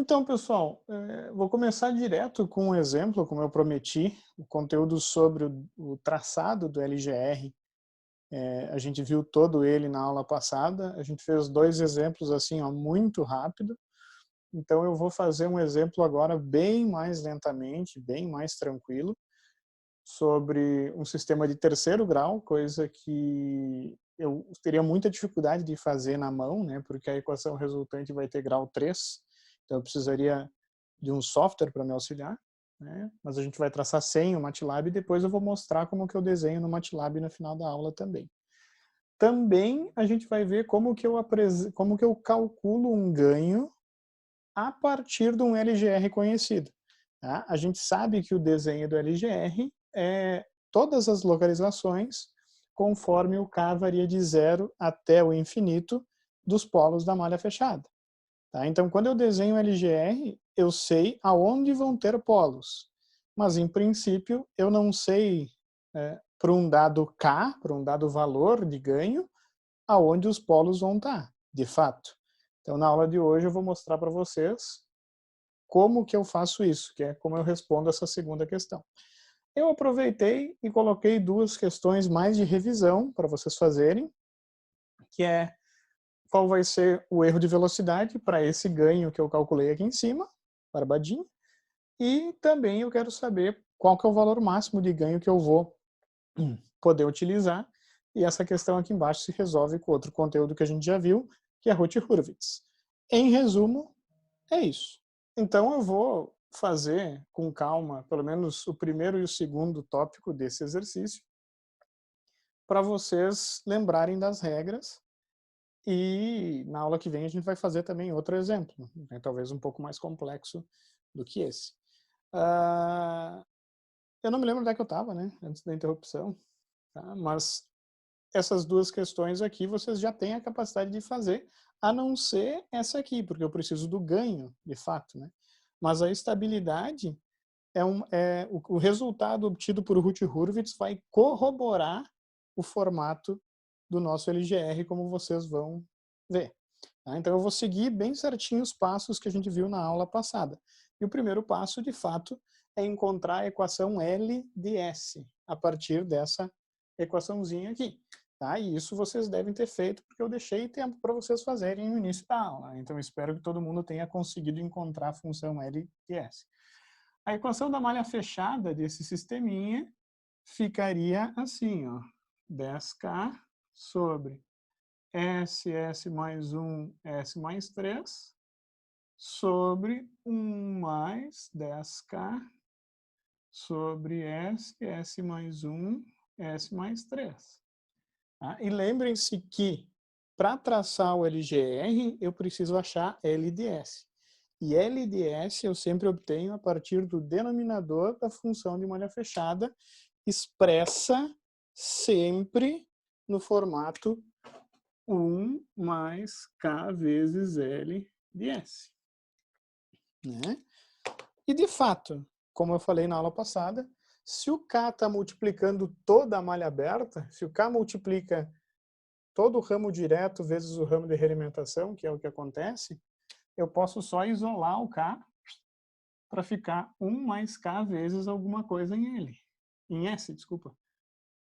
Então, pessoal, vou começar direto com um exemplo, como eu prometi, o conteúdo sobre o traçado do LGR. A gente viu todo ele na aula passada, a gente fez dois exemplos assim, ó, muito rápido. Então, eu vou fazer um exemplo agora bem mais lentamente, bem mais tranquilo, sobre um sistema de terceiro grau, coisa que eu teria muita dificuldade de fazer na mão, né, porque a equação resultante vai ter grau 3, então eu precisaria de um software para me auxiliar, né, mas a gente vai traçar sem o MATLAB e depois eu vou mostrar como que eu desenho no MATLAB no final da aula também. Também a gente vai ver como que eu calculo um ganho a partir de um LGR conhecido. Tá? A gente sabe que o desenho do LGR é todas as localizações conforme o K varia de 0 até o infinito dos polos da malha fechada. Tá? Então, quando eu desenho o LGR, eu sei aonde vão ter polos. Mas, em princípio, eu não sei, para um dado K, para um dado valor de ganho, aonde os polos vão estar, de fato. Então, na aula de hoje, eu vou mostrar para vocês como que eu faço isso, que é como eu respondo essa segunda questão. Eu aproveitei e coloquei duas questões mais de revisão para vocês fazerem, que é qual vai ser o erro de velocidade para esse ganho que eu calculei aqui em cima, barbadinho, e também eu quero saber qual que é o valor máximo de ganho que eu vou poder utilizar, e essa questão aqui embaixo se resolve com outro conteúdo que a gente já viu, que é Routh-Hurwitz. Em resumo, é isso. Então eu vou fazer com calma, pelo menos o primeiro e o segundo tópico desse exercício, para vocês lembrarem das regras, e na aula que vem a gente vai fazer também outro exemplo, né, talvez um pouco mais complexo do que esse. Eu não me lembro onde é que eu estava, né, antes da interrupção, tá? Mas essas duas questões aqui vocês já têm a capacidade de fazer, a não ser essa aqui, porque eu preciso do ganho, de fato, né? Mas a estabilidade o resultado obtido por Routh-Hurwitz vai corroborar o formato do nosso LGR, como vocês vão ver. Tá? Então eu vou seguir bem certinho os passos que a gente viu na aula passada. E o primeiro passo, de fato, é encontrar a equação L de S, a partir dessa equaçãozinha aqui. Tá? E isso vocês devem ter feito, porque eu deixei tempo para vocês fazerem no início da aula. Então eu espero que todo mundo tenha conseguido encontrar a função L de S. A equação da malha fechada desse sisteminha ficaria assim, ó, 10K sobre S mais 1, S mais 3, sobre 1 mais 10K sobre S mais 1, S mais 3. Tá? E lembrem-se que, para traçar o LGR, eu preciso achar L de S. E L de S eu sempre obtenho a partir do denominador da função de malha fechada, expressa sempre no formato 1 mais K vezes L de S. Né? E, de fato, como eu falei na aula passada, se o K está multiplicando toda a malha aberta, se o K multiplica todo o ramo direto vezes o ramo de realimentação, que é o que acontece, eu posso só isolar o K para ficar 1 mais K vezes alguma coisa em L. Em S, desculpa.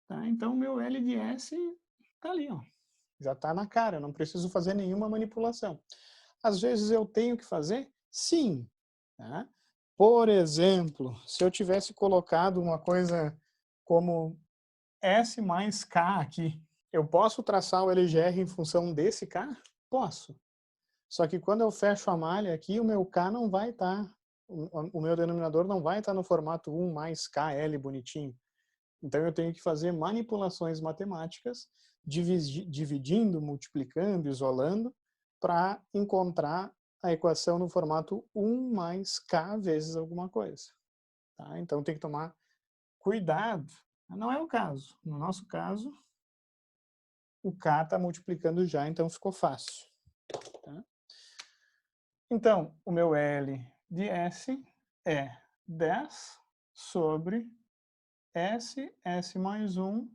Tá? Então, meu L de S está ali, ó. Já está na cara, eu não preciso fazer nenhuma manipulação. Às vezes eu tenho que fazer? Sim. Tá? Por exemplo, se eu tivesse colocado uma coisa como S mais K aqui, eu posso traçar o LGR em função desse K? Posso. Só que quando eu fecho a malha aqui, o meu K não vai estar, o meu denominador não vai estar no formato 1 mais KL bonitinho. Então eu tenho que fazer manipulações matemáticas, dividindo, multiplicando, isolando, para encontrar a equação no formato 1 mais K vezes alguma coisa. Tá? Então tem que tomar cuidado. Não é o caso. No nosso caso, o K está multiplicando já, então ficou fácil. Tá? Então, o meu L de S é 10 sobre S mais 1,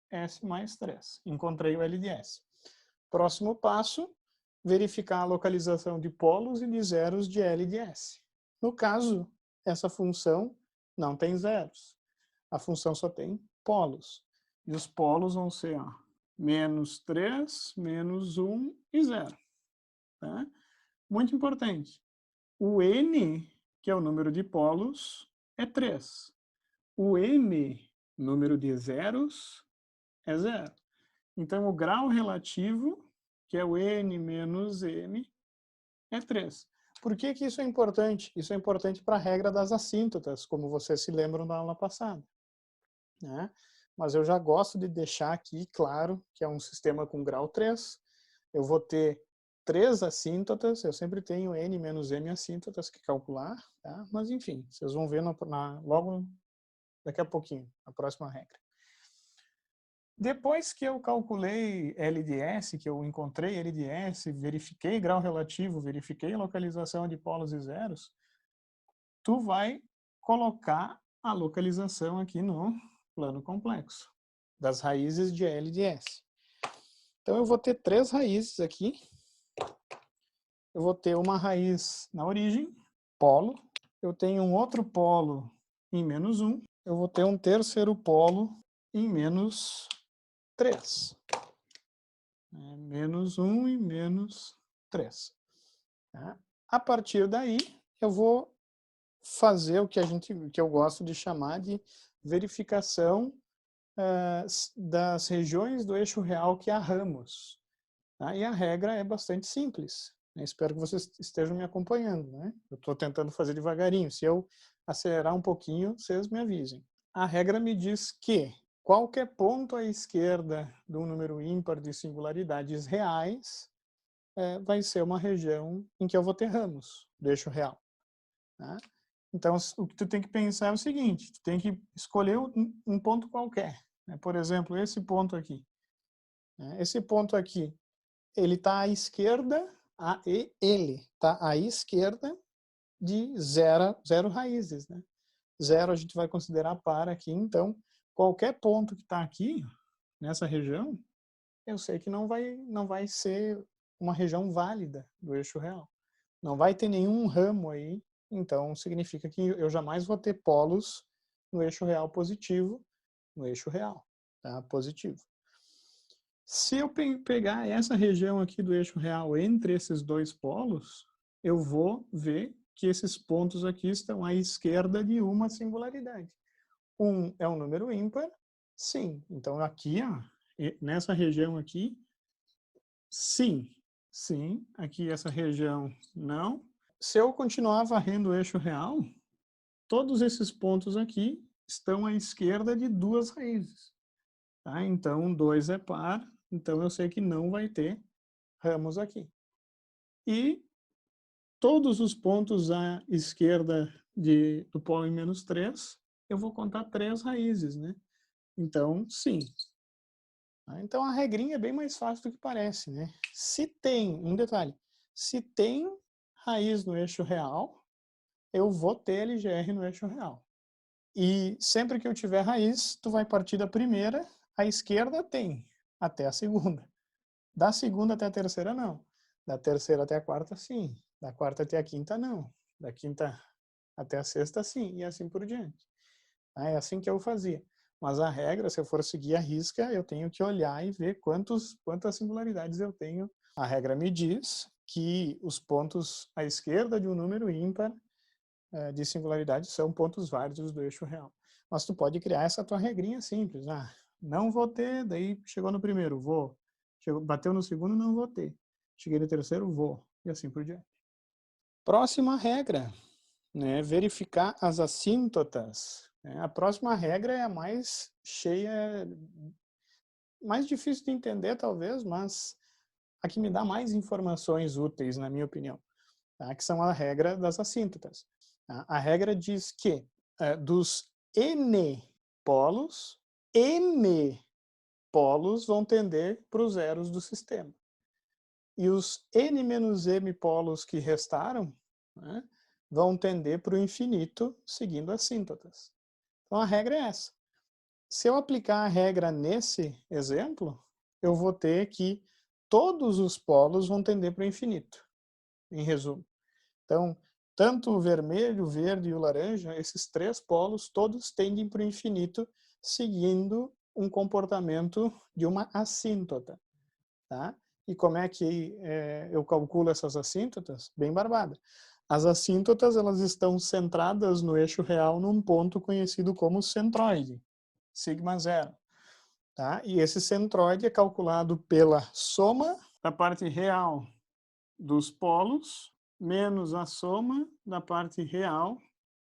S mais 3. Encontrei o L de S. Próximo passo, verificar a localização de polos e de zeros de L e de S. No caso, essa função não tem zeros. A função só tem polos. E os polos vão ser menos 3, menos 1 e 0. Tá? Muito importante. O n, que é o número de polos, é 3. O m, número de zeros, é 0. Então, o grau relativo, que é o n menos m, é 3. Por que que isso é importante? Isso é importante para a regra das assíntotas, como vocês se lembram da aula passada. Né? Mas eu já gosto de deixar aqui claro que é um sistema com grau 3. Eu vou ter 3 assíntotas, eu sempre tenho n menos m assíntotas que calcular, tá? Mas enfim, vocês vão ver logo daqui a pouquinho, a próxima regra. Depois que eu calculei LDS, que eu encontrei LDS, verifiquei grau relativo, verifiquei localização de polos e zeros, tu vai colocar a localização aqui no plano complexo das raízes de LDS. Então eu vou ter 3 raízes aqui. Eu vou ter uma raiz na origem, polo. Eu tenho um outro polo em menos 1. Eu vou ter um terceiro polo em menos 3. Menos 1 e menos 3. Tá? A partir daí, eu vou fazer o que eu gosto de chamar de verificação das regiões do eixo real que há ramos. Tá? E a regra é bastante simples. Espero que vocês estejam me acompanhando. Né? Eu estou tentando fazer devagarinho. Se eu acelerar um pouquinho, vocês me avisem. A regra me diz que qualquer ponto à esquerda de um número ímpar de singularidades reais vai ser uma região em que eu vou ter ramos do eixo real. Tá? Então, o que tu tem que pensar é o seguinte, tu tem que escolher um ponto qualquer. Né? Por exemplo, esse ponto aqui. Esse ponto aqui, ele está à esquerda, ele está à esquerda de zero raízes. Né? Zero a gente vai considerar par aqui, então qualquer ponto que está aqui, nessa região, eu sei que não vai ser uma região válida do eixo real. Não vai ter nenhum ramo aí, então significa que eu jamais vou ter polos no eixo real positivo, no eixo real, tá? Positivo. Se eu pegar essa região aqui do eixo real entre esses dois polos, eu vou ver que esses pontos aqui estão à esquerda de uma singularidade. Um é um número ímpar, sim. Então aqui, nessa região aqui, sim. Sim. Aqui essa região, não. Se eu continuar varrendo o eixo real, todos esses pontos aqui estão à esquerda de duas raízes. Tá? Então, 2 é par, então eu sei que não vai ter ramos aqui. E todos os pontos à esquerda do polo em menos 3, eu vou contar 3 raízes, né? Então, sim. Então, a regrinha é bem mais fácil do que parece, né? Se tem, um detalhe, se tem raiz no eixo real, eu vou ter LGR no eixo real. E sempre que eu tiver raiz, tu vai partir da primeira, a esquerda tem, até a segunda. Da segunda até a terceira, não. Da terceira até a quarta, sim. Da quarta até a quinta, não. Da quinta até a sexta, sim. E assim por diante. É assim que eu fazia. Mas a regra, se eu for seguir a risca, eu tenho que olhar e ver quantas singularidades eu tenho. A regra me diz que os pontos à esquerda de um número ímpar de singularidade são pontos válidos do eixo real. Mas tu pode criar essa tua regrinha simples. Não vou ter, daí chegou no primeiro, vou. Bateu no segundo, não vou ter. Cheguei no terceiro, vou. E assim por diante. Próxima regra, né? Verificar as assíntotas. A próxima regra é a mais cheia, mais difícil de entender talvez, mas a que me dá mais informações úteis, na minha opinião, tá? Que são a regra das assíntotas. A regra diz que dos N polos, M polos vão tender para os zeros do sistema. E os N menos M polos que restaram, né, vão tender para o infinito seguindo assíntotas. Então a regra é essa. Se eu aplicar a regra nesse exemplo, eu vou ter que todos os polos vão tender para o infinito, em resumo. Então, tanto o vermelho, o verde e o laranja, esses três polos, todos tendem para o infinito, seguindo um comportamento de uma assíntota. Tá? E como é que eu calculo essas assíntotas? Bem barbada. As assíntotas, elas estão centradas no eixo real num ponto conhecido como centroide, sigma zero. Tá? E esse centroide é calculado pela soma da parte real dos polos menos a soma da parte real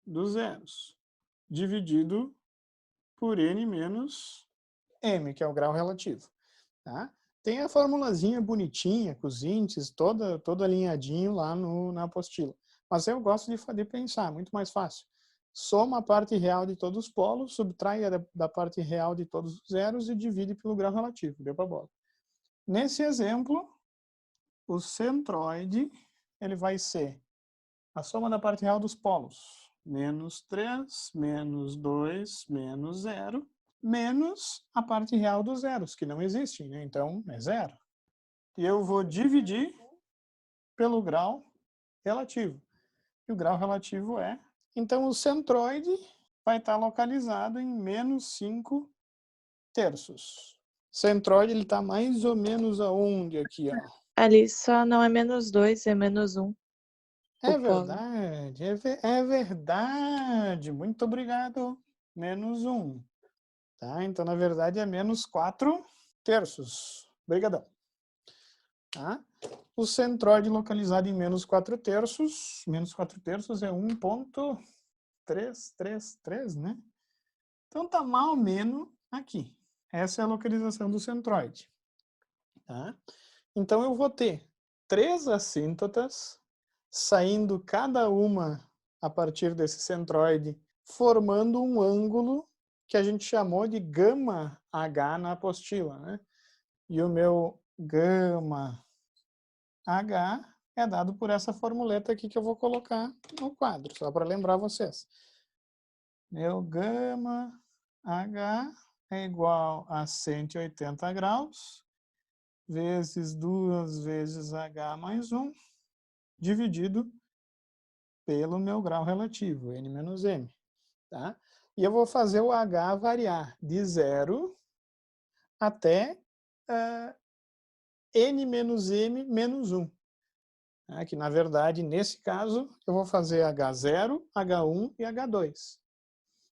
dos zeros, dividido por n menos m, que é o grau relativo. Tá? Tem a formulazinha bonitinha, com os índices, todo alinhadinho lá na apostila. Mas eu gosto de pensar, muito mais fácil. Soma a parte real de todos os polos, subtrai da parte real de todos os zeros e divide pelo grau relativo. Deu para bola. Nesse exemplo, o centroide ele vai ser a soma da parte real dos polos. Menos 3, menos 2, menos 0, menos a parte real dos zeros, que não existem, né? Então, é zero. E eu vou dividir pelo grau relativo. E o grau relativo é... Então, o centroide vai estar localizado em menos 5 terços. Centroide, ele está mais ou menos aonde aqui, ó? Ali só não é menos 2, é menos 1. É O polo. verdade, é verdade. Muito obrigado. Menos 1. Tá? Então, na verdade, é menos 4 terços. Obrigadão. Tá? O centroide localizado em menos 4 terços. Menos 4 terços é 1,333, né? Então, tá mais ou menos aqui. Essa é a localização do centroide. Tá? Então, eu vou ter 3 assíntotas saindo cada uma a partir desse centroide, formando um ângulo que a gente chamou de gama H na apostila, né? E o meu gama H é dado por essa formuleta aqui que eu vou colocar no quadro, só para lembrar vocês. Meu gama H é igual a 180 graus, vezes 2 vezes H mais 1, dividido pelo meu grau relativo, N menos M. Tá? E eu vou fazer o H variar de 0 até N menos M menos 1. Que, na verdade, nesse caso, eu vou fazer H0, H1 e H2.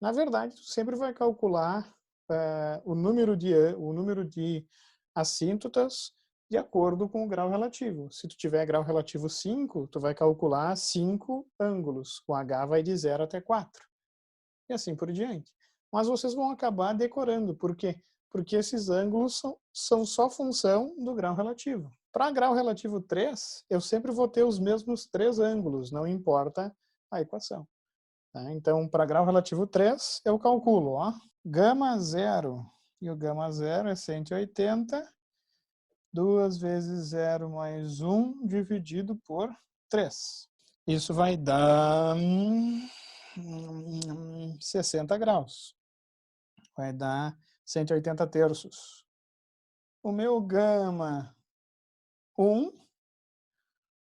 Na verdade, tu sempre vai calcular o número de assíntotas de acordo com o grau relativo. Se tu tiver grau relativo 5, tu vai calcular 5 ângulos. O H vai de 0 até 4. E assim por diante. Mas vocês vão acabar decorando. Por quê? Porque esses ângulos são só função do grau relativo. Para grau relativo 3, eu sempre vou ter os mesmos 3 ângulos, não importa a equação. Tá? Então, para grau relativo 3, eu calculo, ó, gama 0, e o gama 0 é 180, 2 vezes 0 mais 1 dividido por 3. Isso vai dar 60 graus. Vai dar 180 terços. O meu gama 1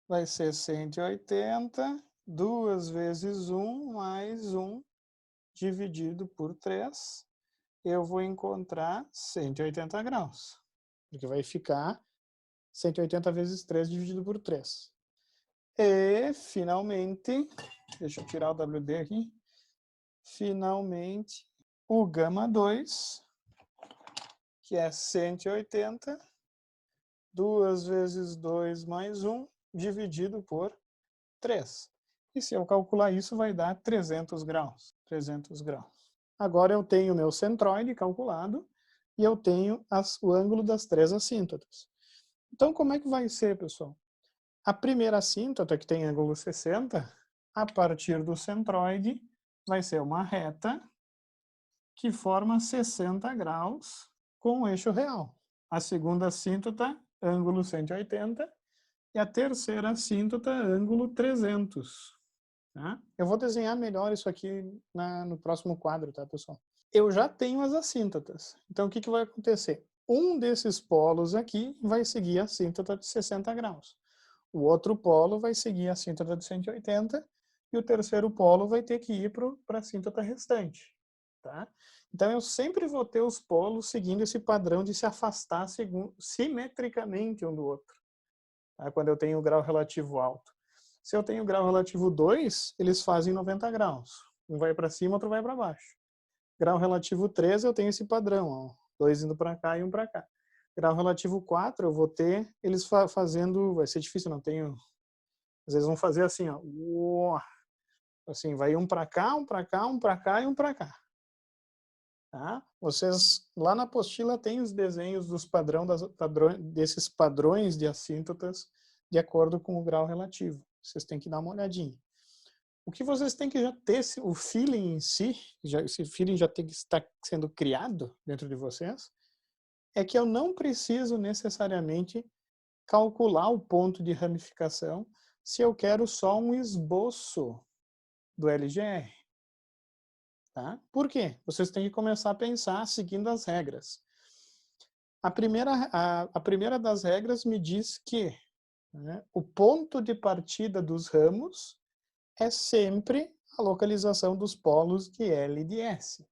vai ser 180, 2 vezes 1 mais 1 dividido por 3. Eu vou encontrar 180 graus. Porque vai ficar 180 vezes 3 dividido por 3. E, finalmente, deixa eu tirar o WD aqui. Finalmente, o gama 2, que é 180, 2 vezes 2 mais 1, dividido por 3. E se eu calcular isso, vai dar 300 graus. 300 graus. Agora eu tenho o meu centroide calculado e eu tenho o ângulo das 3 assíntotas. Então, como é que vai ser, pessoal? A primeira assíntota, que tem ângulo 60, a partir do centroide, vai ser uma reta que forma 60 graus com o eixo real. A segunda assíntota, ângulo 180, e a terceira assíntota, ângulo 300. Tá? Eu vou desenhar melhor isso aqui no próximo quadro, tá, pessoal? Eu já tenho as assíntotas. Então, o que vai acontecer? um desses polos aqui vai seguir a assíntota de 60 graus. O outro polo vai seguir a assíntota de 180 e o terceiro polo vai ter que ir para a assíntota restante. Tá? Então, eu sempre vou ter os polos seguindo esse padrão de se afastar simetricamente um do outro, tá? Quando eu tenho o grau relativo alto. Se eu tenho o grau relativo 2, eles fazem 90 graus. Um vai para cima, outro vai para baixo. Grau relativo 3, eu tenho esse padrão, ó, 2 indo para cá e um para cá. Grau relativo 4, eu vou ter eles fazendo, vai ser difícil, não tenho, às vezes vão fazer assim, ó, assim, vai um para cá, um para cá, um para cá e um para cá. Tá? Vocês, lá na apostila, tem os desenhos dos desses padrões de assíntotas de acordo com o grau relativo. Vocês têm que dar uma olhadinha. O que vocês têm que já ter, o feeling em si, esse feeling já tem que estar sendo criado dentro de vocês, é que eu não preciso necessariamente calcular o ponto de ramificação se eu quero só um esboço do LGR. Tá? Por quê? Vocês têm que começar a pensar seguindo as regras. A primeira das regras me diz que, né, o ponto de partida dos ramos é sempre a localização dos polos de L e de S.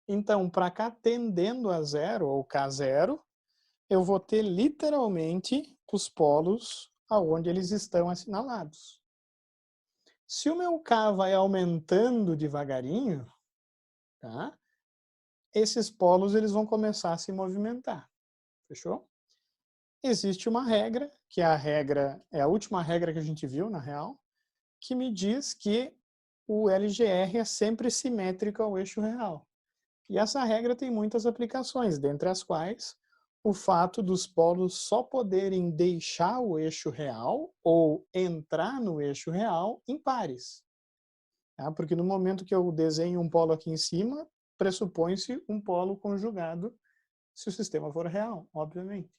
Então, para cá tendendo a zero, ou K0, eu vou ter literalmente os polos aonde eles estão assinalados. Se o meu K vai aumentando devagarinho, tá? Esses polos eles vão começar a se movimentar. Fechou? Existe uma regra, que é a última regra que a gente viu, na real, que me diz que o LGR é sempre simétrico ao eixo real. E essa regra tem muitas aplicações, dentre as quais o fato dos polos só poderem deixar o eixo real ou entrar no eixo real em pares. Tá? Porque no momento que eu desenho um polo aqui em cima, pressupõe-se um polo conjugado se o sistema for real, obviamente.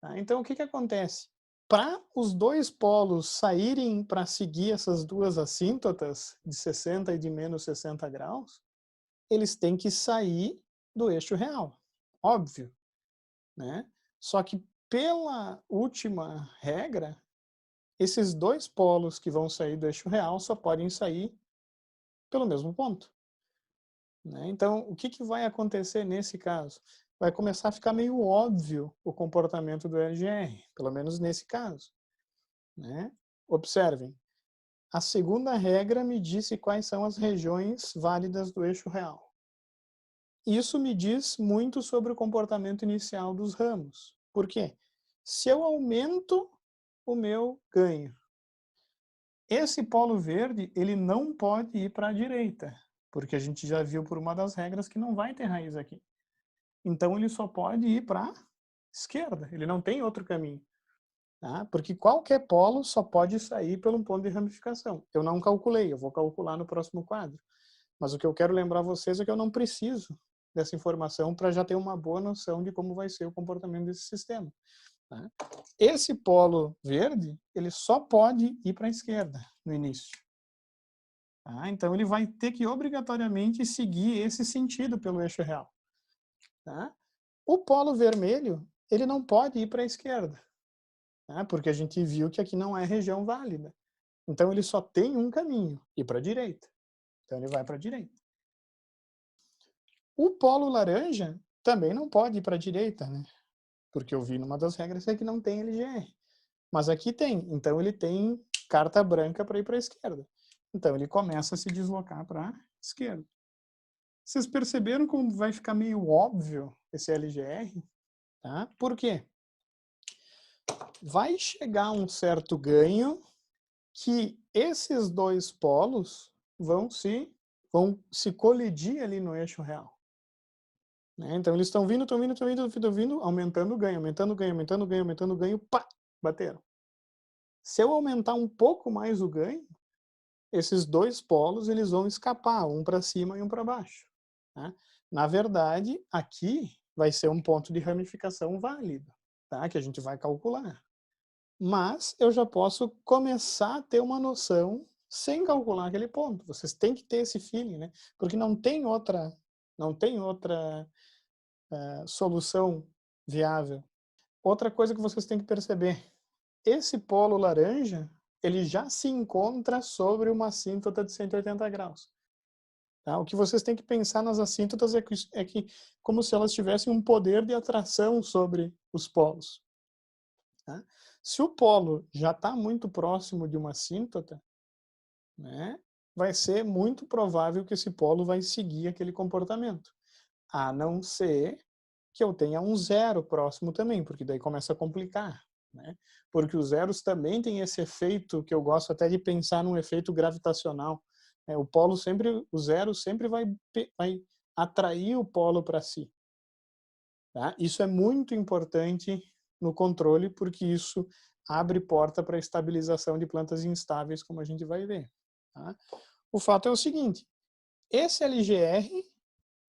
Tá? Então, o que acontece? Para os dois polos saírem para seguir essas duas assíntotas, de 60 e de menos 60 graus, eles têm que sair do eixo real. Óbvio. Né? Só que, pela última regra, esses dois polos que vão sair do eixo real só podem sair pelo mesmo ponto. Né? Então, o que vai acontecer nesse caso? Vai começar a ficar meio óbvio o comportamento do LGR, pelo menos nesse caso. Né? Observem, a segunda regra me disse quais são as regiões válidas do eixo real. Isso me diz muito sobre o comportamento inicial dos ramos. Por quê? Se eu aumento o meu ganho, esse polo verde ele não pode ir para a direita, porque a gente já viu por uma das regras que não vai ter raiz aqui. Então ele só pode ir para a esquerda, ele não tem outro caminho. Tá? Porque qualquer polo só pode sair pelo ponto de ramificação. Eu não calculei, eu vou calcular no próximo quadro. Mas o que eu quero lembrar vocês é que eu não preciso dessa informação para já ter uma boa noção de como vai ser o comportamento desse sistema. Tá? Esse polo verde, ele só pode ir para a esquerda no início. Tá? Então ele vai ter que obrigatoriamente seguir esse sentido pelo eixo real. Tá? O polo vermelho, ele não pode ir para a esquerda, tá? Porque a gente viu que aqui não é região válida. Então ele só tem um caminho, ir para a direita. Então ele vai para a direita. O polo laranja também não pode ir para a direita, né? Porque eu vi numa das regras que não tem LGR. Mas aqui tem, então ele tem carta branca para ir para a esquerda. Então ele começa a se deslocar para a esquerda. Vocês perceberam como vai ficar meio óbvio esse LGR? Tá? Por quê? Vai chegar um certo ganho que esses dois polos vão se colidir ali no eixo real. Né? Então eles estão vindo, aumentando o ganho, aumentando o ganho, aumentando o ganho, aumentando o ganho, pá, bateram. Se eu aumentar um pouco mais o ganho, esses dois polos eles vão escapar, um para cima e um para baixo. Tá? Na verdade, aqui vai ser um ponto de ramificação válido, tá? Que a gente vai calcular. Mas eu já posso começar a ter uma noção sem calcular aquele ponto. Vocês têm que ter esse feeling, né? Porque não tem outra solução viável. Outra coisa que vocês têm que perceber, esse polo laranja, ele já se encontra sobre uma assíntota de 180 graus. Tá? O que vocês têm que pensar nas assíntotas é que como se elas tivessem um poder de atração sobre os polos. Tá? Se o polo já está muito próximo de uma assíntota, né, vai ser muito provável que esse polo vai seguir aquele comportamento. A não ser que eu tenha um zero próximo também, porque daí começa a complicar. Né? Porque os zeros também têm esse efeito que eu gosto até de pensar num efeito gravitacional. O zero sempre vai atrair o polo para si. Tá? Isso é muito importante no controle, porque isso abre porta para a estabilização de plantas instáveis, como a gente vai ver. Tá? O fato é o seguinte, esse LGR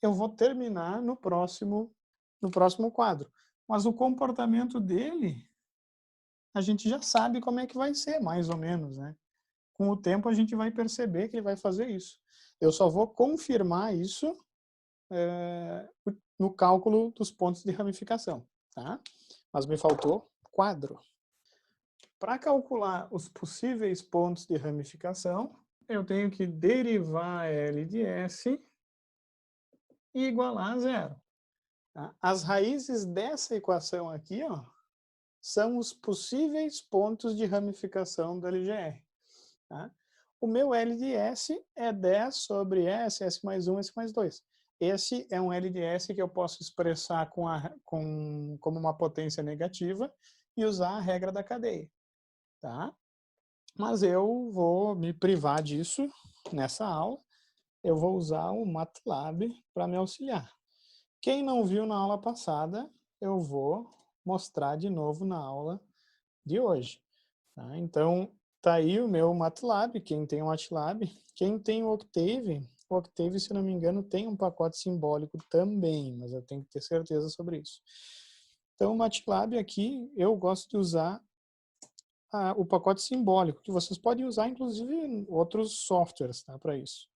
eu vou terminar no próximo quadro. Mas o comportamento dele, a gente já sabe como é que vai ser, mais ou menos, né? Com o tempo a gente vai perceber que ele vai fazer isso. Eu só vou confirmar isso no cálculo dos pontos de ramificação, tá? Mas me faltou quadro. Para calcular os possíveis pontos de ramificação, eu tenho que derivar L de S e igualar a zero. Tá? As raízes dessa equação aqui, ó, são os possíveis pontos de ramificação do LGR. Tá? O meu L de S é 10 sobre S, S mais 1, S mais 2. Esse é um L de S que eu posso expressar como uma potência negativa e usar a regra da cadeia. Tá? Mas eu vou me privar disso nessa aula. Eu vou usar o MATLAB para me auxiliar. Quem não viu na aula passada, eu vou mostrar de novo na aula de hoje. Tá? Então, tá aí o meu MATLAB, quem tem o MATLAB. Quem tem o Octave, se não me engano, tem um pacote simbólico também, mas eu tenho que ter certeza sobre isso. Então, o MATLAB aqui, eu gosto de usar o pacote simbólico, que vocês podem usar, inclusive, outros softwares, tá, para isso.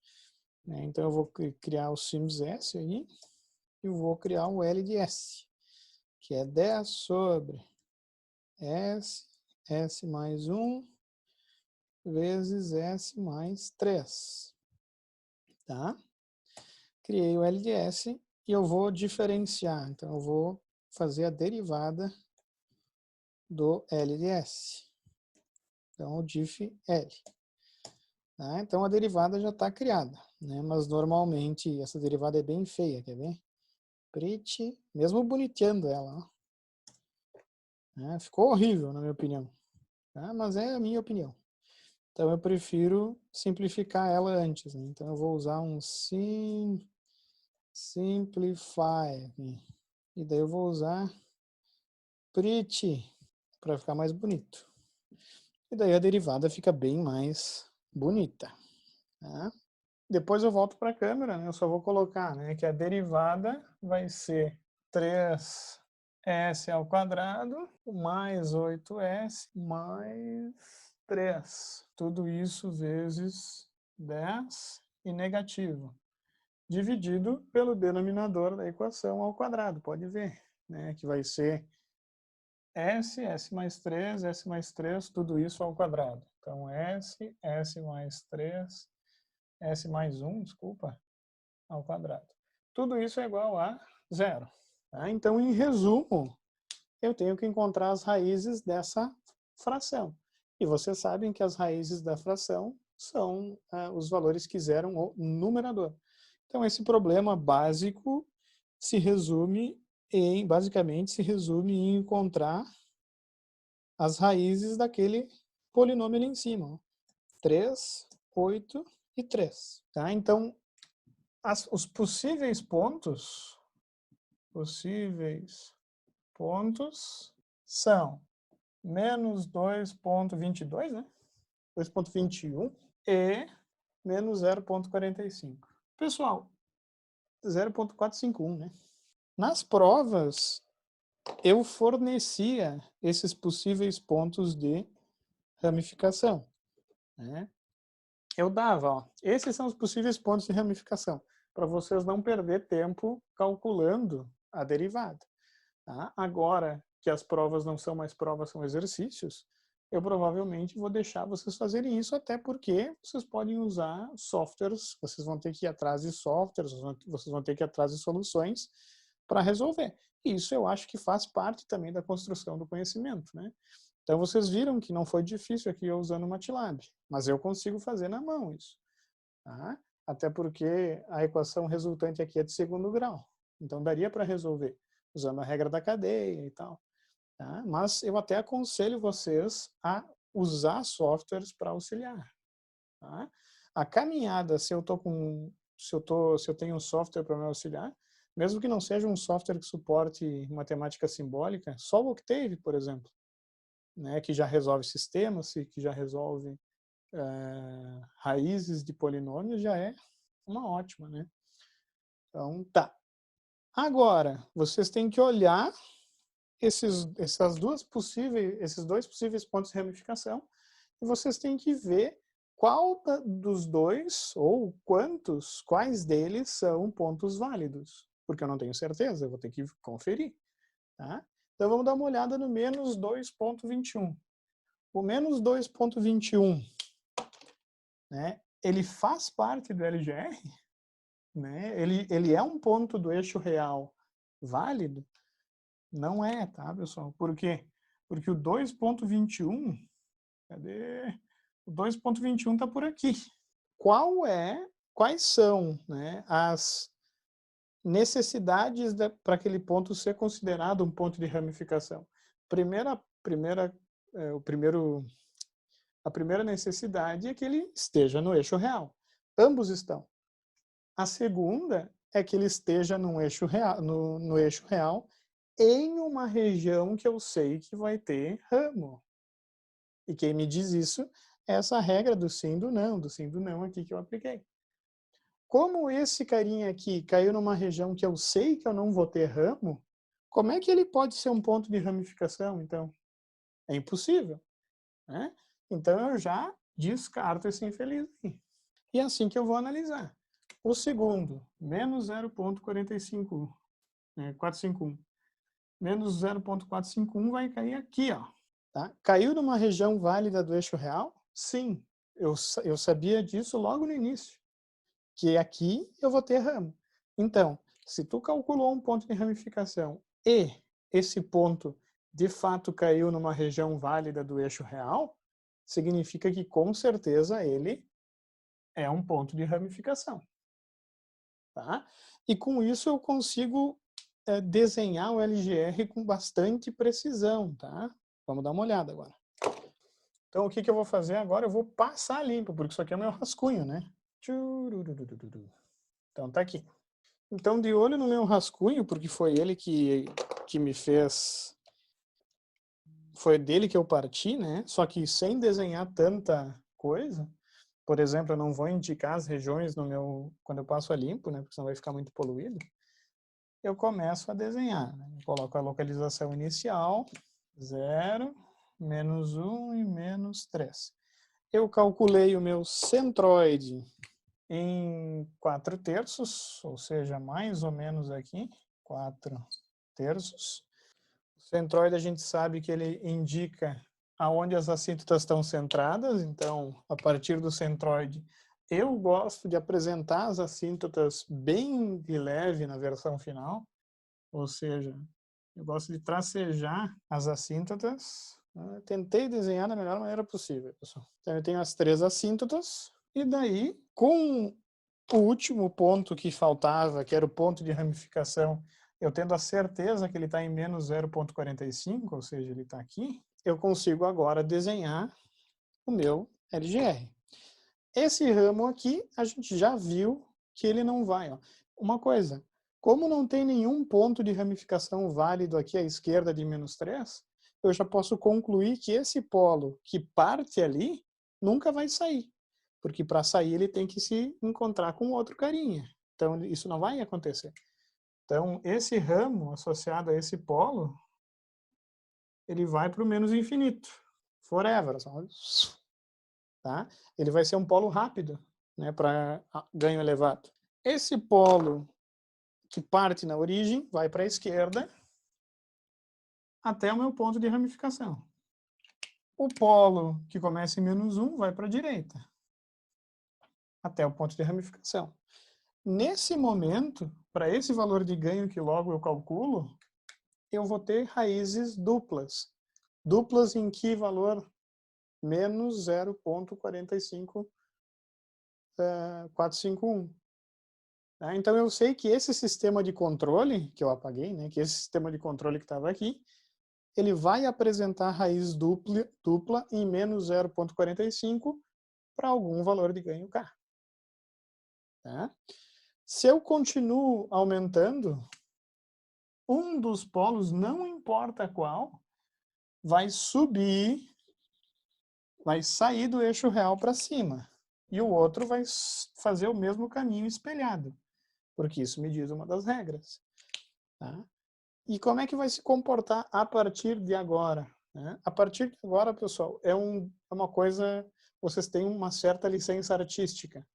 Então, eu vou criar o SimsS aí, e vou criar o L de S, que é 10 sobre S, S mais 1, vezes S mais 3. Tá? Criei o L de S e eu vou diferenciar. Então, eu vou fazer a derivada do L de S. Então, o diff L. Tá? Então, a derivada já está criada. Né? Mas, normalmente, essa derivada é bem feia, quer ver? Pretty, mesmo boniteando ela. Ó. Ficou horrível, na minha opinião. Tá? Mas é a minha opinião. Então, eu prefiro simplificar ela antes. Né? Então, eu vou usar um simplify. E daí eu vou usar pretty para ficar mais bonito. E daí a derivada fica bem mais bonita. Tá? Depois eu volto para a câmera, né? Eu só vou colocar, né, que a derivada vai ser 3s ao quadrado mais 8s mais 3. Tudo isso vezes 10 e negativo. Dividido pelo denominador da equação ao quadrado. Pode ver, né, que vai ser S mais 3, tudo isso ao quadrado. Então, S mais 3, S mais 1, desculpa, ao quadrado. Tudo isso é igual a zero. Tá? Então, em resumo, eu tenho que encontrar as raízes dessa fração. E vocês sabem que as raízes da fração são os valores que zeram o numerador. Então, esse problema básico basicamente se resume em encontrar as raízes daquele polinômio ali em cima. 3, 8 e 3. Tá? Então, os possíveis pontos são menos 2,22, né? 2,21 e menos 0,45. Pessoal, 0,451, né? Nas provas, eu fornecia esses possíveis pontos de ramificação. Né? Eu dava, ó, esses são os possíveis pontos de ramificação, para vocês não perder tempo calculando a derivada. Tá? Agora que as provas não são mais provas, são exercícios, eu provavelmente vou deixar vocês fazerem isso, até porque vocês podem usar softwares, vocês vão ter que ir atrás de softwares, vocês vão ter que ir atrás de soluções para resolver. E isso eu acho que faz parte também da construção do conhecimento, né? Então vocês viram que não foi difícil aqui eu usando o MATLAB, mas eu consigo fazer na mão isso. Tá? Até porque a equação resultante aqui é de segundo grau. Então daria para resolver usando a regra da cadeia e tal. Tá? Mas eu até aconselho vocês a usar softwares para auxiliar. Tá? A caminhada, se eu tenho um software para me auxiliar, mesmo que não seja um software que suporte matemática simbólica, só o Octave, por exemplo, né, que já resolve sistemas, que já resolve raízes de polinômios, já é uma ótima, né? Então, tá. Agora, vocês têm que olhar esses dois possíveis pontos de ramificação e vocês têm que ver qual dos dois ou quais deles são pontos válidos, porque eu não tenho certeza, eu vou ter que conferir. Tá? Então vamos dar uma olhada no menos 2,21. O menos 2,21, né, ele faz parte do LGR? Né? Ele é um ponto do eixo real válido? Não é, tá, pessoal? Por quê? Porque o 2,21, cadê? O 2,21 está por aqui. Quais são, né, as necessidades para aquele ponto ser considerado um ponto de ramificação? A primeira necessidade é que ele esteja no eixo real. Ambos estão. A segunda é que ele esteja no eixo real em uma região que eu sei que vai ter ramo. E quem me diz isso é essa regra do sim, do não aqui que eu apliquei. Como esse carinha aqui caiu numa região que eu sei que eu não vou ter ramo, como é que ele pode ser um ponto de ramificação, então? É impossível. Né? Então eu já descarto esse infeliz aqui. E é assim que eu vou analisar. O segundo, menos 0,451. Menos 0,451 vai cair aqui, ó. Tá? Caiu numa região válida do eixo real? Sim, eu sabia disso logo no início, que aqui eu vou ter ramo. Então, se tu calculou um ponto de ramificação e esse ponto de fato caiu numa região válida do eixo real, significa que com certeza ele é um ponto de ramificação. Tá? E com isso eu consigo desenhar o LGR com bastante precisão. Tá? Vamos dar uma olhada agora. Então o que eu vou fazer agora? Eu vou passar limpo, porque isso aqui é o meu rascunho, né? Então tá aqui. Então de olho no meu rascunho, porque foi ele que me fez... Foi dele que eu parti, né? Só que sem desenhar tanta coisa. Por exemplo, eu não vou indicar as regiões quando eu passo a limpo, né? Porque senão vai ficar muito poluído. Eu começo a desenhar. Né? Coloco a localização inicial, 0, menos 1 e menos 3. Eu calculei o meu centroide em 4/3, ou seja, mais ou menos aqui, 4/3. O centroide a gente sabe que ele indica aonde as assíntotas estão centradas, então, a partir do centroide, eu gosto de apresentar as assíntotas bem de leve na versão final, ou seja, eu gosto de tracejar as assíntotas. Tentei desenhar da melhor maneira possível, pessoal. Então, eu tenho as 3 assíntotas, e daí, com o último ponto que faltava, que era o ponto de ramificação, eu tendo a certeza que ele está em menos 0,45, ou seja, ele está aqui, eu consigo agora desenhar o meu LGR. Esse ramo aqui, a gente já viu que ele não vai. Ó. Uma coisa, como não tem nenhum ponto de ramificação válido aqui à esquerda de menos 3, eu já posso concluir que esse polo que parte ali nunca vai sair. Porque para sair ele tem que se encontrar com outro carinha. Então isso não vai acontecer. Então esse ramo associado a esse polo, ele vai para o menos infinito. Forever. Tá? Ele vai ser um polo rápido, né, para ganho elevado. Esse polo que parte na origem, vai para a esquerda, até o meu ponto de ramificação. O polo que começa em -1 vai para a direita, até o ponto de ramificação. Nesse momento, para esse valor de ganho que logo eu calculo, eu vou ter raízes duplas. Duplas em que valor? Menos 0,45451. Então, eu sei que esse sistema de controle, que eu apaguei, né, que esse sistema de controle que estava aqui, ele vai apresentar raiz dupla em menos 0,45 para algum valor de ganho K. Tá? Se eu continuo aumentando, um dos polos, não importa qual, vai subir, vai sair do eixo real para cima. E o outro vai fazer o mesmo caminho espelhado, porque isso me diz uma das regras. Tá? E como é que vai se comportar a partir de agora? Né? A partir de agora, pessoal, é uma coisa, vocês têm uma certa licença artística,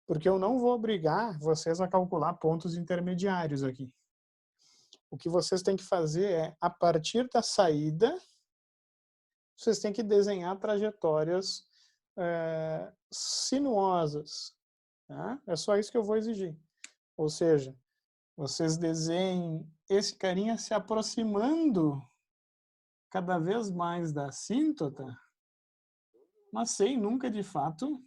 porque eu não vou obrigar vocês a calcular pontos intermediários aqui. O que vocês têm que fazer é, a partir da saída, vocês têm que desenhar trajetórias sinuosas. Tá? É só isso que eu vou exigir. Ou seja, vocês desenhem esse carinha se aproximando cada vez mais da assíntota, mas sem nunca, de fato,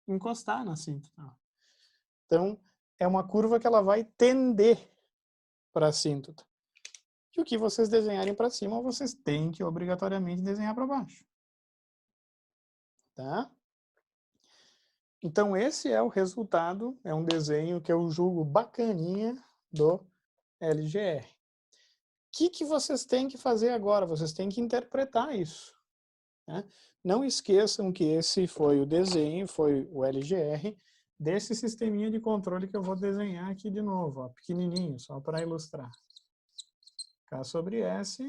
encostar na assíntota. Então, é uma curva que ela vai tender para a assíntota. E o que vocês desenharem para cima, vocês têm que obrigatoriamente desenhar para baixo. Tá? Então, esse é o resultado, é um desenho que eu julgo bacaninha do LGR. O que vocês têm que fazer agora? Vocês têm que interpretar isso. Né? Não esqueçam que esse foi o desenho, foi o LGR, desse sisteminha de controle que eu vou desenhar aqui de novo, ó, pequenininho, só para ilustrar. K sobre S,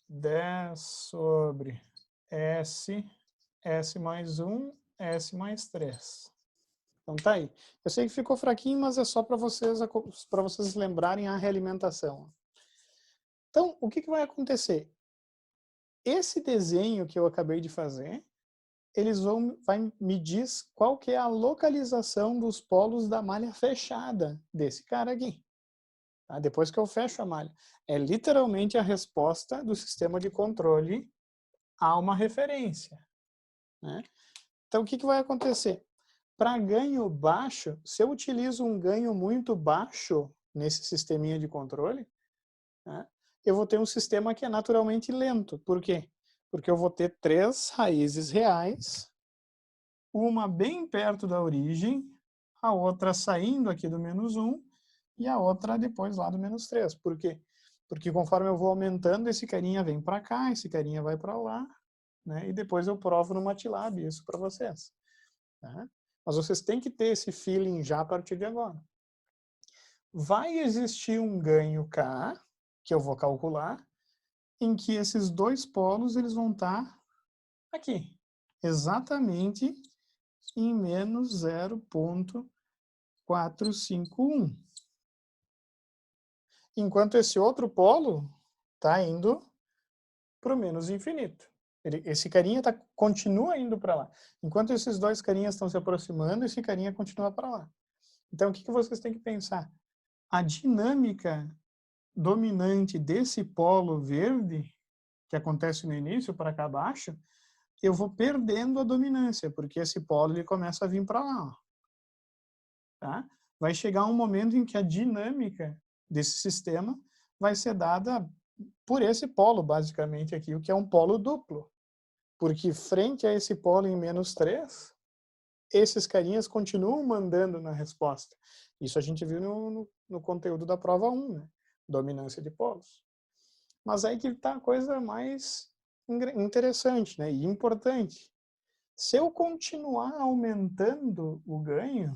10 sobre S, S mais 1, S mais 3. Então tá aí. Eu sei que ficou fraquinho, mas é só para vocês lembrarem a realimentação. Então, o que vai acontecer? Esse desenho que eu acabei de fazer, vai medir qual que é a localização dos polos da malha fechada desse cara aqui. Tá? Depois que eu fecho a malha. É literalmente a resposta do sistema de controle a uma referência. Né? Então, o que vai acontecer? Para ganho baixo, se eu utilizo um ganho muito baixo nesse sisteminha de controle, né, eu vou ter um sistema que é naturalmente lento. Por quê? Porque eu vou ter 3 raízes reais, uma bem perto da origem, a outra saindo aqui do -1 e a outra depois lá do -3. Por quê? Porque conforme eu vou aumentando, esse carinha vem para cá, esse carinha vai para lá, né, e depois eu provo no MATLAB isso para vocês. Tá? Mas vocês têm que ter esse feeling já a partir de agora. Vai existir um ganho K, que eu vou calcular, em que esses dois polos eles vão estar aqui, exatamente em menos 0,451. Enquanto esse outro polo está indo para o menos infinito. Esse carinha continua indo para lá. Enquanto esses dois carinhas estão se aproximando, esse carinha continua para lá. Então, o que vocês têm que pensar? A dinâmica dominante desse polo verde, que acontece no início, para cá abaixo, eu vou perdendo a dominância, porque esse polo ele começa a vir para lá. Ó. Tá? Vai chegar um momento em que a dinâmica desse sistema vai ser dada por esse polo, basicamente, aqui, o que é um polo duplo. Porque frente a esse polo em -3, esses carinhas continuam mandando na resposta. Isso a gente viu no conteúdo da prova 1, né? Dominância de polos. Mas aí que está a coisa mais interessante, né? E importante. Se eu continuar aumentando o ganho,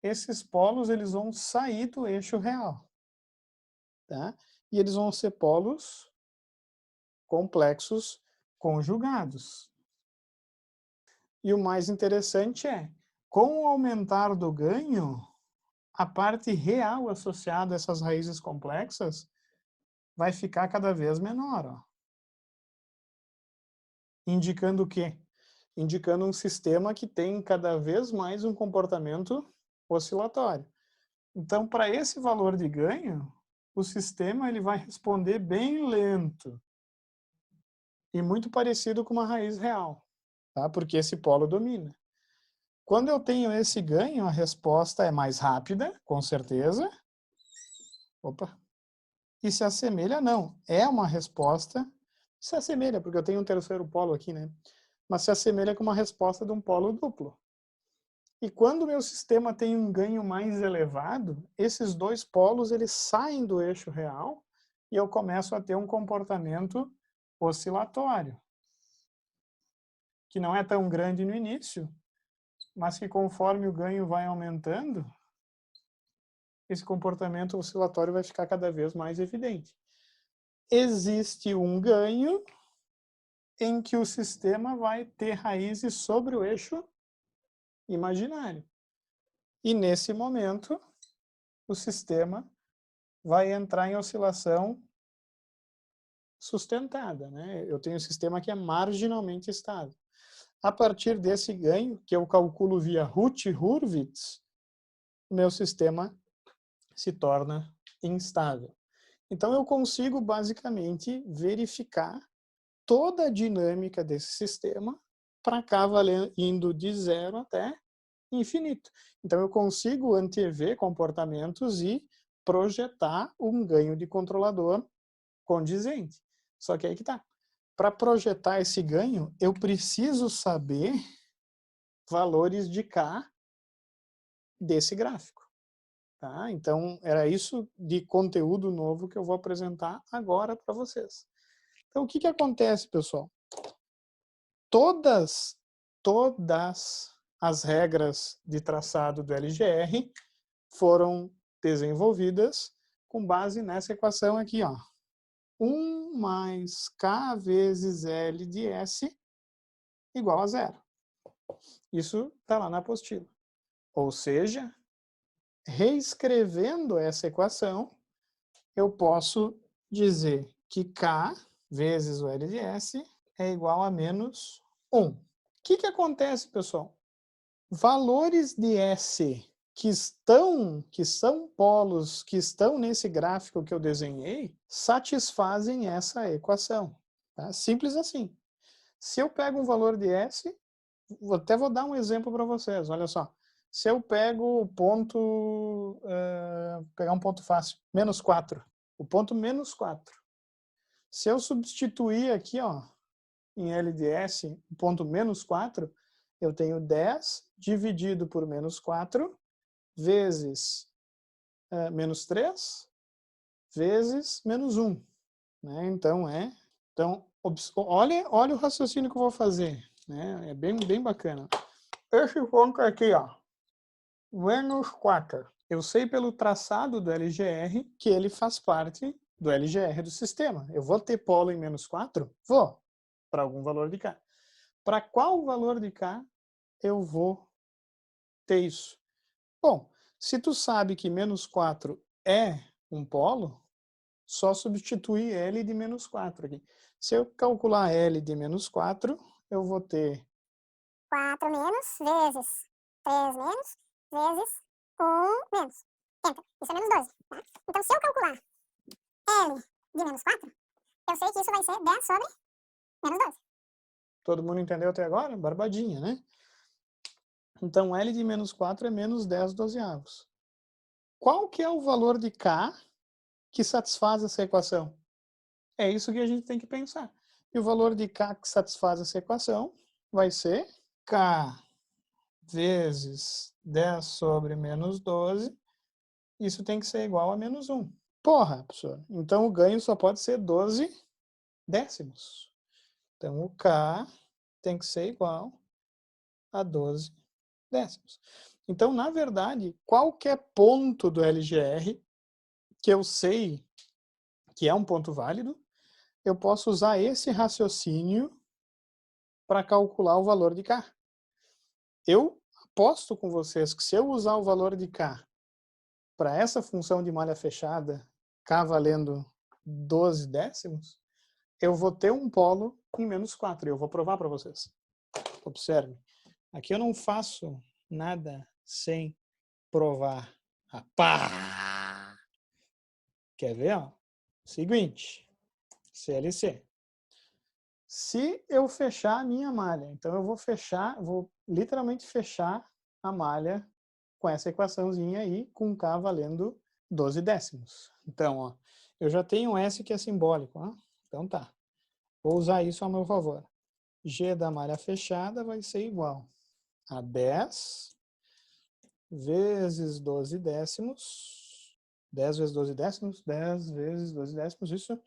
esses polos eles vão sair do eixo real. Tá? E eles vão ser polos complexos conjugados. E o mais interessante é, com o aumentar do ganho, a parte real associada a essas raízes complexas vai ficar cada vez menor, ó. Indicando o quê? Indicando um sistema que tem cada vez mais um comportamento oscilatório. Então, para esse valor de ganho, o sistema ele vai responder bem lento e muito parecido com uma raiz real, tá? Porque esse polo domina. Quando eu tenho esse ganho, a resposta é mais rápida, com certeza. Opa. E se assemelha, não. É uma resposta, se assemelha, porque eu tenho um terceiro polo aqui, né? Mas se assemelha com uma resposta de um polo duplo. E quando o meu sistema tem um ganho mais elevado, esses dois polos eles saem do eixo real e eu começo a ter um comportamento oscilatório, que não é tão grande no início, mas que conforme o ganho vai aumentando, esse comportamento oscilatório vai ficar cada vez mais evidente. Existe um ganho em que o sistema vai ter raízes sobre o eixo imaginário. E nesse momento, o sistema vai entrar em oscilação sustentada, né? Eu tenho um sistema que é marginalmente estável. A partir desse ganho, que eu calculo via Hurwitz, o meu sistema se torna instável. Então, eu consigo, basicamente, verificar toda a dinâmica desse sistema para cá indo de zero até infinito. Então, eu consigo antever comportamentos e projetar um ganho de controlador condizente. Só que aí que tá. Para projetar esse ganho, eu preciso saber valores de K desse gráfico. Tá? Então, era isso de conteúdo novo que eu vou apresentar agora para vocês. Então, o que acontece, pessoal? Todas as regras de traçado do LGR foram desenvolvidas com base nessa equação aqui, ó. 1 mais K vezes L de S igual a zero. Isso está lá na apostila. Ou seja, reescrevendo essa equação, eu posso dizer que K vezes o L de S é igual a menos 1. O que acontece, pessoal? Valores de S que são polos, que estão nesse gráfico que eu desenhei, satisfazem essa equação. Tá? Simples assim. Se eu pego um valor de S, até vou dar um exemplo para vocês, olha só. Se eu pego o ponto, pegar um ponto fácil, menos 4, o ponto menos 4. Se eu substituir aqui, ó, em LDS, o ponto menos 4, eu tenho 10 dividido por menos 4, vezes menos 3, vezes menos 1. Né? Então, olha o raciocínio que eu vou fazer. Né? É bem bacana. Esse ponto aqui, ó, menos 4. Eu sei pelo traçado do LGR que ele faz parte do LGR do sistema. Eu vou ter polo em menos 4? Vou, para algum valor de K. Para qual valor de K eu vou ter isso? Bom, se tu sabe que menos 4 é um polo, só substituir L de menos 4 aqui. Se eu calcular L de menos 4, eu vou ter 4 menos, vezes 3 menos, vezes 1 menos. Entra. Isso é menos 12. Tá? Então, se eu calcular L de menos 4, eu sei que isso vai ser 10 sobre menos 12. Todo mundo entendeu até agora? Barbadinha, né? Então, L de menos 4 é menos 10 dozeavos. Qual que é o valor de K que satisfaz essa equação? É isso que a gente tem que pensar. E o valor de K que satisfaz essa equação vai ser K vezes 10 sobre menos 12. Isso tem que ser igual a menos 1. Porra, professor. Então, o ganho só pode ser 12 décimos. Então, o K tem que ser igual a 12 décimos. Então, na verdade, qualquer ponto do LGR que eu sei que é um ponto válido, eu posso usar esse raciocínio para calcular o valor de K. Eu aposto com vocês que se eu usar o valor de K para essa função de malha fechada, K valendo 12 décimos, eu vou ter um polo em menos 4. Eu vou provar para vocês. Observe. Aqui eu não faço nada sem provar. Rapá! Quer ver? Ó? Seguinte. CLC. Se eu fechar a minha malha, então eu vou literalmente fechar a malha com essa equaçãozinha aí, com K valendo 12 décimos. Então, ó, eu já tenho um S que é simbólico. Ó. Então tá. Vou usar isso a meu favor. G da malha fechada vai ser igual a 10 vezes 12 décimos. 10 vezes 12 décimos, 10 vezes 12 décimos, isso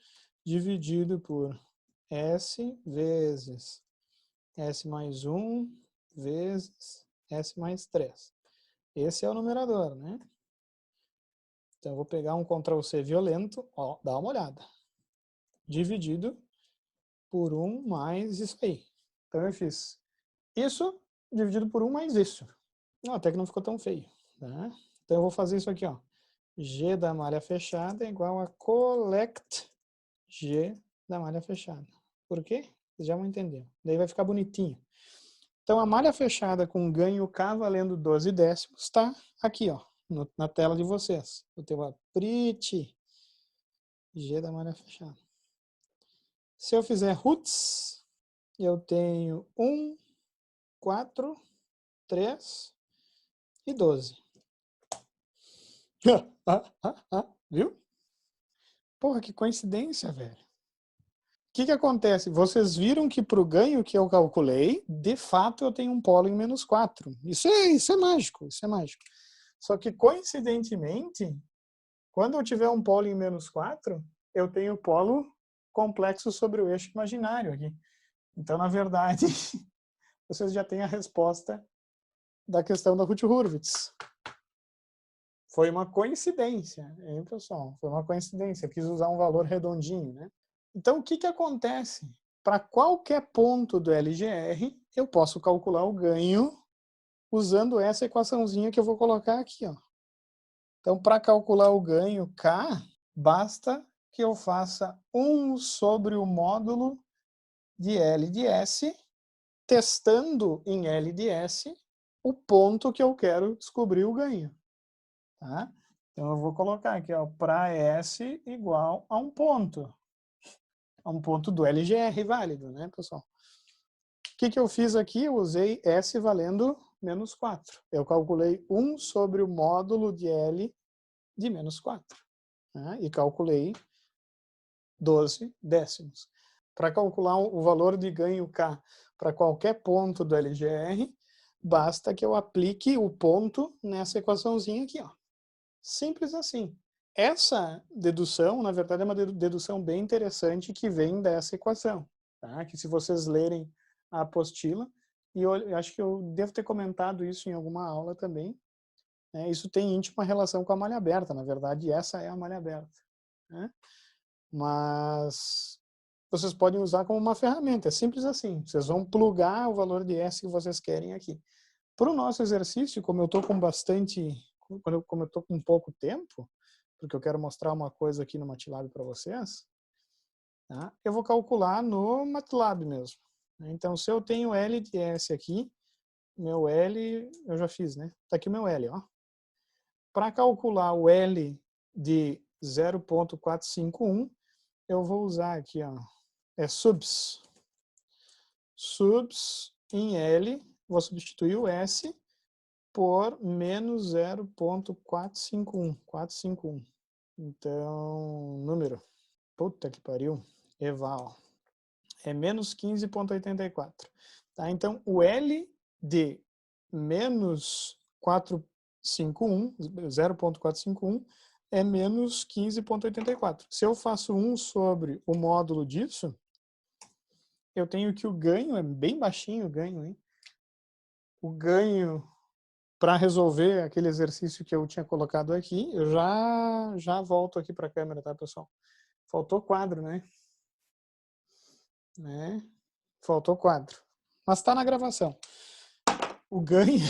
dividido por S vezes S mais 1 vezes S mais 3. Esse é o numerador, né? Então, eu vou pegar um Ctrl+C violento, ó, dá uma olhada. Dividido por 1 mais isso aí. Então, eu fiz isso dividido por 1 mais isso. Não, até que não ficou tão feio. Tá? Então, eu vou fazer isso aqui, ó. G da malha fechada é igual a collect G da malha fechada. Por quê? Vocês já vão entender. Daí vai ficar bonitinho. Então, a malha fechada com ganho K valendo 12 décimos está aqui, ó, na tela de vocês. Eu tenho a pretty G da malha fechada. Se eu fizer roots, eu tenho 1, 4, 3 e 12. Viu? Porra, que coincidência, velho. O que acontece? Vocês viram que para o ganho que eu calculei, de fato eu tenho um polo em menos 4. Isso é mágico, isso é mágico. Só que, coincidentemente, quando eu tiver um polo em menos 4, eu tenho polo complexo sobre o eixo imaginário aqui. Então, na verdade, vocês já têm a resposta da questão da Hurwitz. Foi uma coincidência, hein, pessoal? Foi uma coincidência. Eu quis usar um valor redondinho, né? Então, o que acontece? Para qualquer ponto do LGR, eu posso calcular o ganho usando essa equaçãozinha que eu vou colocar aqui. Ó. Então, para calcular o ganho K, basta que eu faça 1 sobre o módulo de L de S, testando em L de S o ponto que eu quero descobrir o ganho. Tá? Então, eu vou colocar aqui, para S igual a um ponto. A um ponto do LGR válido, né, pessoal? O que eu fiz aqui? Eu usei S valendo menos 4. Eu calculei 1 sobre o módulo de L de menos 4. Né? E calculei 12 décimos. Para calcular o valor de ganho K para qualquer ponto do LGR, basta que eu aplique o ponto nessa equaçãozinha aqui. Ó. Simples assim. Essa dedução, na verdade, é uma dedução bem interessante que vem dessa equação. Tá? Que se vocês lerem a apostila, e eu acho que eu devo ter comentado isso em alguma aula também, né? Isso tem íntima relação com a malha aberta, na verdade, essa é a malha aberta. Né? Mas vocês podem usar como uma ferramenta, é simples assim. Vocês vão plugar o valor de S que vocês querem aqui. Para o nosso exercício, como eu estou com como eu estou com pouco tempo, porque eu quero mostrar uma coisa aqui no MATLAB para vocês, tá? Eu vou calcular no MATLAB mesmo. Então, se eu tenho L de S aqui, meu L, eu já fiz, né? Está aqui o meu L, ó. Para calcular o L de 0.451, eu vou usar aqui, ó, subs. Subs em L, vou substituir o S por menos 0.451. 451. Então, número. Puta que pariu. Eval. É menos 15.84. Tá? Então, o L de menos 451, 0.451, é menos 15.84. Se eu faço 1 sobre o módulo disso, eu tenho que o ganho, é bem baixinho o ganho, hein? O ganho para resolver aquele exercício que eu tinha colocado aqui, eu já volto aqui para a câmera, tá, pessoal? Faltou quadro, né? Faltou quadro. Mas está na gravação. O ganho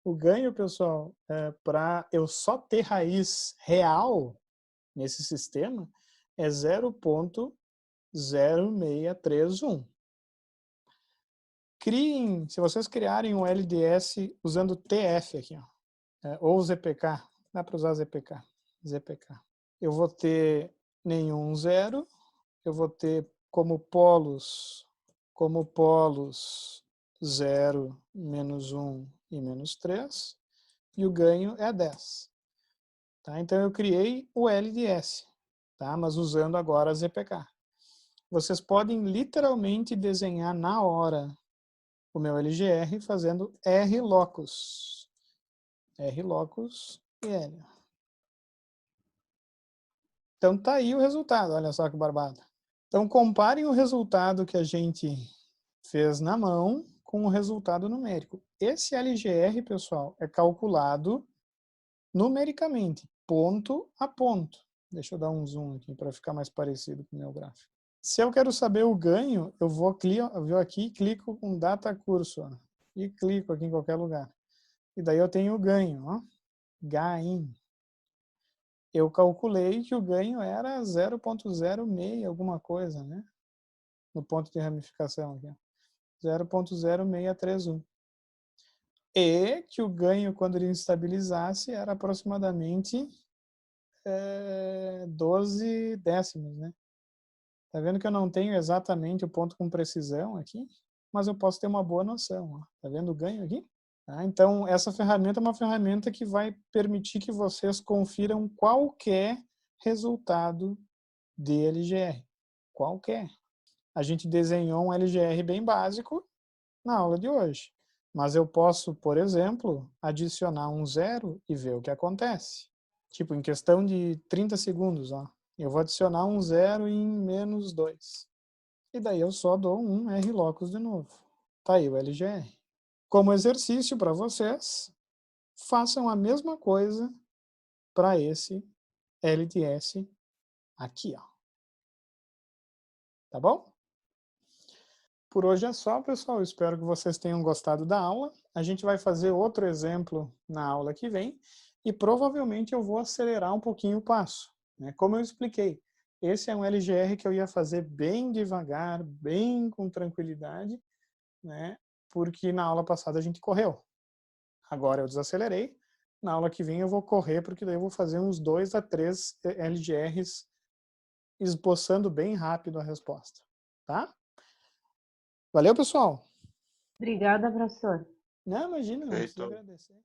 O ganho, pessoal, para eu só ter raiz real nesse sistema é 0,0631. Criem, se vocês criarem um LDS usando TF aqui, ó, ou ZPK, dá para usar ZPK, eu vou ter nenhum zero, eu vou ter como polos 0, menos 1 e menos 3, e o ganho é 10. Tá? Então eu criei o LDS, tá? Mas usando agora a ZPK. Vocês podem literalmente desenhar na hora o meu LGR fazendo R-locus. R-locus e L. Então tá aí o resultado, olha só que barbada. Então comparem o resultado que a gente fez na mão com o resultado numérico. Esse LGR, pessoal, é calculado numericamente, ponto a ponto. Deixa eu dar um zoom aqui para ficar mais parecido com o meu gráfico. Se eu quero saber o ganho, eu vou aqui, clico com data cursor e clico aqui em qualquer lugar. E daí eu tenho o ganho, ó, gain. Eu calculei que o ganho era 0,06 alguma coisa, né? No ponto de ramificação aqui, 0,0631. E que o ganho, quando ele estabilizasse, era aproximadamente 12 décimos, né? Tá vendo que eu não tenho exatamente o ponto com precisão aqui? Mas eu posso ter uma boa noção, ó. Tá vendo o ganho aqui? Tá? Então, essa ferramenta é uma ferramenta que vai permitir que vocês confiram qualquer resultado de LGR. Qualquer. A gente desenhou um LGR bem básico na aula de hoje. Mas eu posso, por exemplo, adicionar um zero e ver o que acontece. Tipo, em questão de 30 segundos, ó, eu vou adicionar um zero em menos 2. E daí eu só dou um R-locus de novo. Tá aí o LGR. Como exercício para vocês, façam a mesma coisa para esse LTS aqui, ó. Tá bom? Por hoje é só, pessoal. Espero que vocês tenham gostado da aula. A gente vai fazer outro exemplo na aula que vem e provavelmente eu vou acelerar um pouquinho o passo, né? Como eu expliquei, esse é um LGR que eu ia fazer bem devagar, bem com tranquilidade, né? Porque na aula passada a gente correu. Agora eu desacelerei. Na aula que vem eu vou correr, porque daí eu vou fazer uns 2 a 3 LGRs esboçando bem rápido a resposta. Tá? Valeu, pessoal! Obrigada, professor. Não, imagina, não precisa Feito. agradecer.